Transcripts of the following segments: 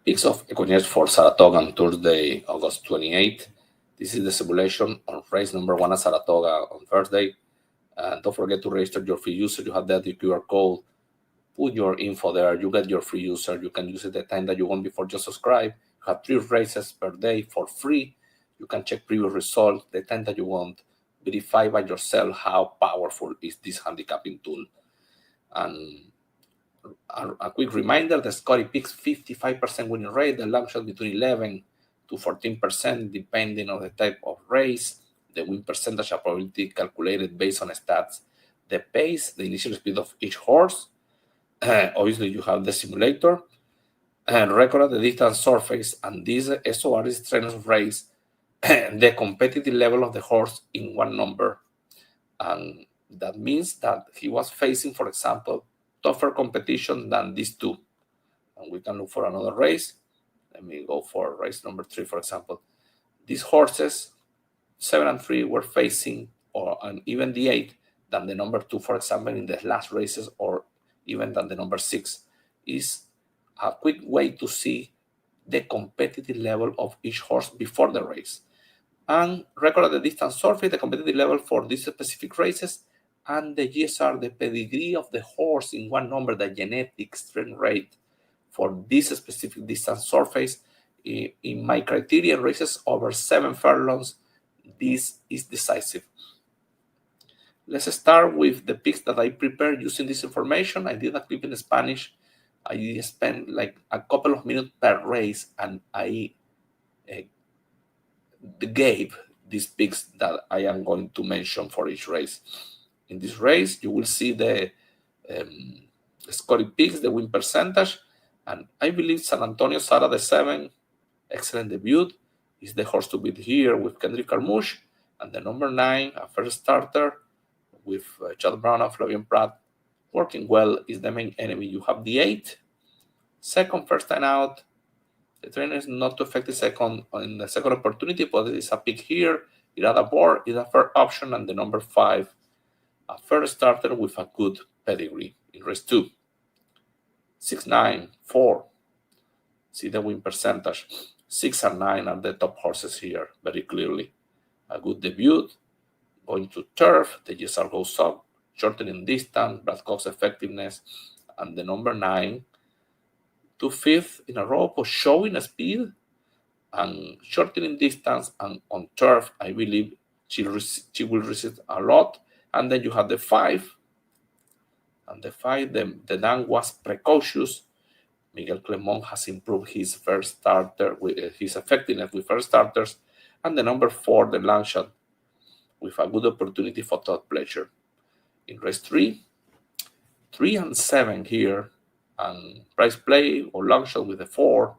Picks of Equiners for Saratoga on Thursday, August 28th. This is the simulation on race number 1 at Saratoga on Thursday. Don't forget to register your free user. You have that QR code. Put your info there. You get your free user. You can use it the time that you want before you subscribe. You have 3 races per day for free. You can check previous results the time that you want. Verify by yourself how powerful is this handicapping tool. And a quick reminder, the Scotty picks 55% winning rate, the long shot between 11 to 14%, depending on the type of race, the win percentage and probability calculated based on stats, the pace, the initial speed of each horse. Obviously, you have the simulator, and record the distance surface, and this SOR is strength of race, the competitive level of the horse in one number. And that means that he was facing, for example, tougher competition than these two. And we can look for another race. Let me go for race number 3, for example. These horses, 7 and 3, were facing, or even the 8 than the number 2, for example, in the last races, or even than the number 6. Is a quick way to see the competitive level of each horse before the race. And record the distance surface, the competitive level for these specific races, and the GSR, the pedigree of the horse in one number, the genetic strength rate for this specific distance surface. In my criterion races over 7 furlongs, this is decisive. Let's start with the picks that I prepared using this information. I did a clip in Spanish. I spent like a couple of minutes per race, and I gave these picks that I am going to mention for each race. In this race, you will see the Scotty picks, the win percentage, and I believe San Antonio Sara the 7, excellent debut, is the horse to beat here with Kendrick Carmouche, and the number 9, a first starter with Chad Brown and Flavian Pratt, working well, is the main enemy. You have the 8, second first time out. The trainer is not too effective second on the second opportunity, but it's a pick here. Irada Board is a fair option, and the number 5, a first starter with a good pedigree in race 2. 6, 9, 4. See the win percentage. 6 and 9 are the top horses here, very clearly. A good debut. Going to turf, the GSR goes up, shortening distance, Brad Cox's effectiveness, and the number 9 to 5th in a row for showing a speed and shortening distance, and on turf, I believe she will resist a lot. And then you have the 5, and the 5, the Dan was precocious. Miguel Clemon has improved his first starter with his effectiveness with first starters, and the number 4, the long shot, with a good opportunity for Todd Pleasure. In race 3, 3 and 7 here, and price play or long shot with the 4.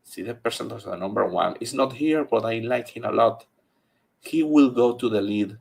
See the percentage of the number 1 is not here, but I like him a lot. He will go to the lead,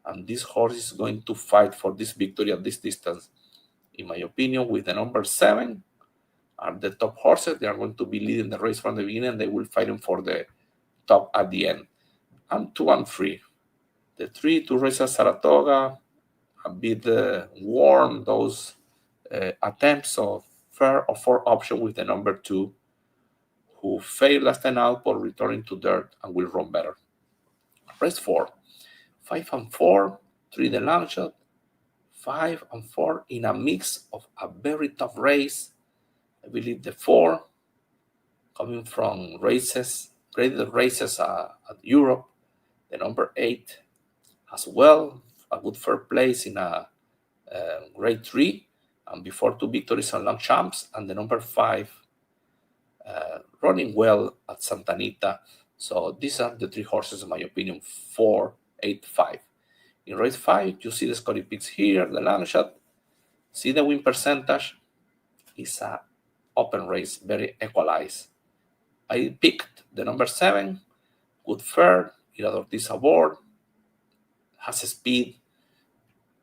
and this horse is going to fight for this victory at this distance. In my opinion, with the number 7 are the top horses. They are going to be leading the race from the beginning, and they will fight him for the top at the end. And 2 and 3. The 3 to race at Saratoga, a bit warm, those attempts of fair or 4 option with the number 2, who failed last time out but returning to dirt and will run better. Race 4, 5 and 4, 3 the long shot, 5 and 4 in a mix of a very tough race. I believe the 4, coming from races, graded races at Europe, the number 8 as well, a good third place in a grade 3, and before 2 victories on long champs, and the number 5 running well at Santa Anita. So these are the 3 horses, in my opinion, 4, 8, 5. In race 5, you see the Scotty picks here, the long shot. See the win percentage. It's an open race, very equalized. I picked the number 7, good fair, Iradortiz aboard, has a speed,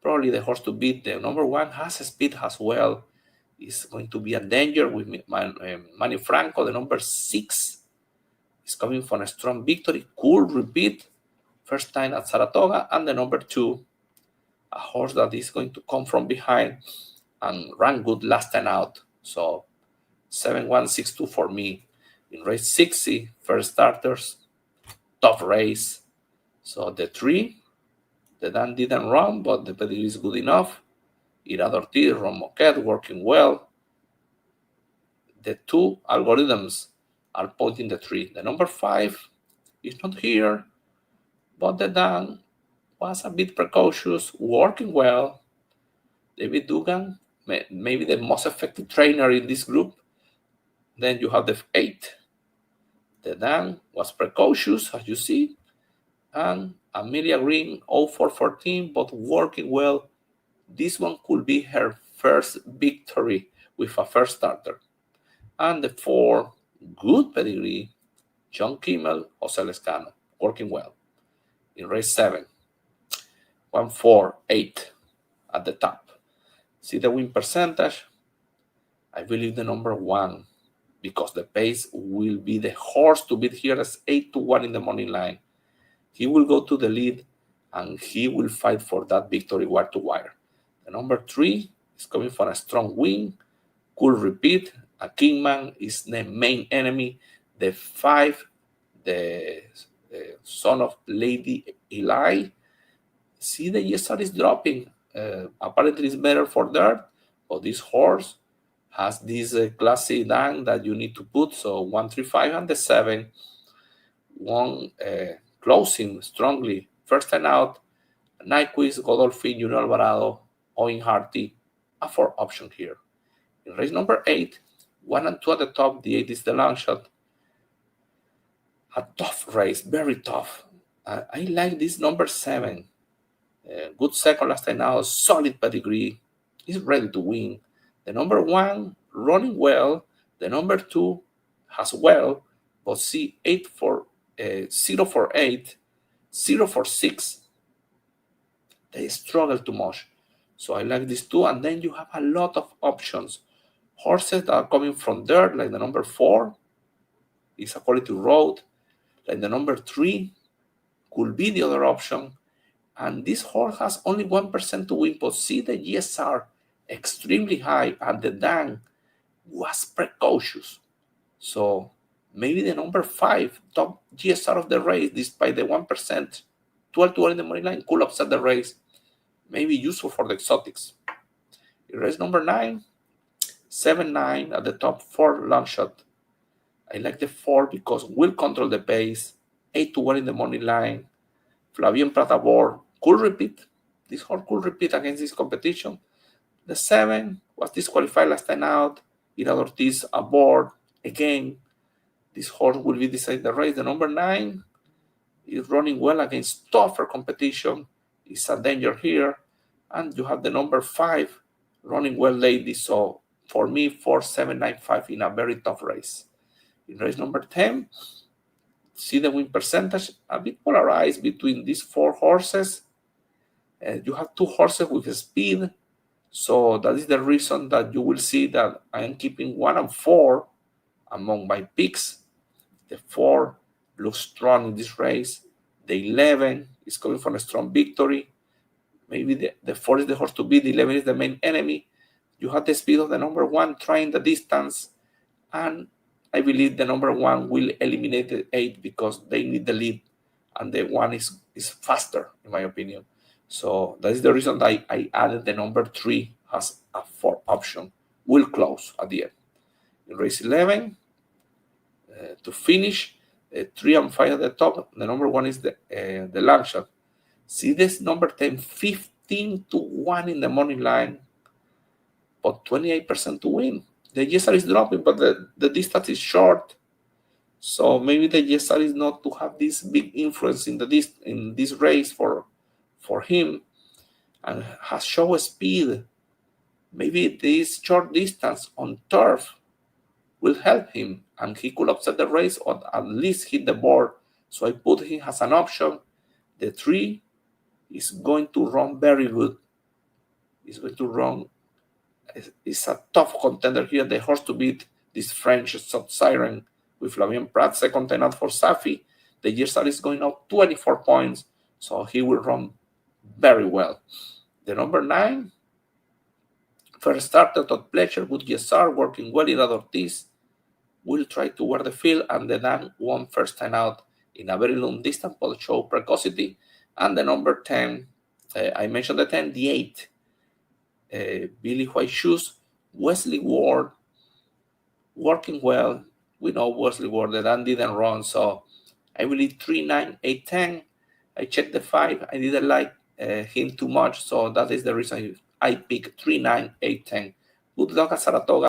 probably the horse to beat. The number 1 has a speed as well. Is going to be a danger with Manny Franco. The number 6 is coming from a strong victory. Could repeat first time at Saratoga. And the number 2, a horse that is going to come from behind and run good last time out. So 7162 for me. In race 60, first starters, tough race. So the 3, the Dan didn't run, but the pedigree is good enough. Ira Ortiz, Ron Moquet, working well. The 2 algorithms are pointing the 3. The number 5 is not here, but the Dan was a bit precautious, working well. David Dugan, maybe the most effective trainer in this group. Then you have the 8. The Dan was precautious, as you see. And Amelia Green, 0414, but working well. This one could be her first victory with a first starter. And the 4, good pedigree, John Kimmel, Jose Lescano, working well. In race 7, 148 at the top. See the win percentage? I believe the number 1, because the pace will be the horse to beat here as 8-1 in the money line. He will go to the lead, and he will fight for that victory wire to wire. The number 3 is coming for a strong win. Could repeat. A Kingman is the main enemy. The 5, the son of Lady Eli. See, the ESR is dropping. Apparently, it's better for dirt, but this horse has this classy Dan that you need to put. So 135 and the 7. One closing strongly. First time out, Nyquist, Godolphin, Junior Alvarado, Owen Harty, a 4 option here. In race number 8, 1 and 2 at the top, the 8 is the long shot. A tough race, very tough. I like this number 7. Good second last time out, solid pedigree. He's ready to win. The number 1 running well. The number 2 has well, but see 8 for 0 for 8, 0 for 6. They struggle too much. So I like these 2, and then you have a lot of options. Horses that are coming from dirt, like the number 4, is a quality road. Like the number 3 could be the other option. And this horse has only 1% to win, but see the GSR extremely high, and the Dan was precautious. So maybe the number 5 top GSR of the race, despite the 1%, 12-1 in the money line, could upset the race. Maybe useful for the exotics. In race number 9, 7-9 at the top, 4 long shot. I like the 4 because will control the pace. 8-1 in the money line. Flavien Pratavor could repeat. This horse could repeat against this competition. The 7 was disqualified last time out. Ira Ortiz aboard again. This horse will be deciding the race. The number 9 is running well against tougher competition. It's a danger here. And you have the number 5 running well lately. So for me, 4-7-9-5 in a very tough race. In race number 10, see the win percentage, a bit polarized between these 4 horses. You have 2 horses with speed. So that is the reason that you will see that I am keeping 1 and 4 among my picks. The 4 looks strong in this race. The 11 is coming from a strong victory. Maybe the 4 is the horse to beat. The 11 is the main enemy. You have the speed of the number 1 trying the distance. And I believe the number 1 will eliminate the 8 because they need the lead. And the 1 is faster, in my opinion. So that is the reason that I added the number 3 as a 4 option. Will close at the end. In race 11, to finish, 3 and 5 at the top. The number 1 is the long shot. See this number 10, 15-1 in the money line, but 28% to win. The GSR is dropping, but the distance is short. So maybe the GSR is not to have this big influence in this race for him, and has shown speed. Maybe this short distance on turf will help him, and he could upset the race or at least hit the board. So I put him as an option. The 3 is going to run very good. It's going to run. It's a tough contender here. The horse to beat, this French siren with Flavien Prat, second time out for Safi. The GSR is going out 24 points, so he will run very well. The number 9, First starter, Todd Pletcher, good GSR, working well. Irad Ortiz will try to wear the field, and the Dan won first time out in a very long distance, but show precocity. And the number 10, I mentioned the 10, the 8, Billy White Shoes, Wesley Ward, working well. We know Wesley Ward, the Dan didn't run, so I believe 3, 9, 8, 10. I checked the 5. I didn't like him too much, so that is the reason I picked 3, 9, 8, 10. Good luck at Saratoga.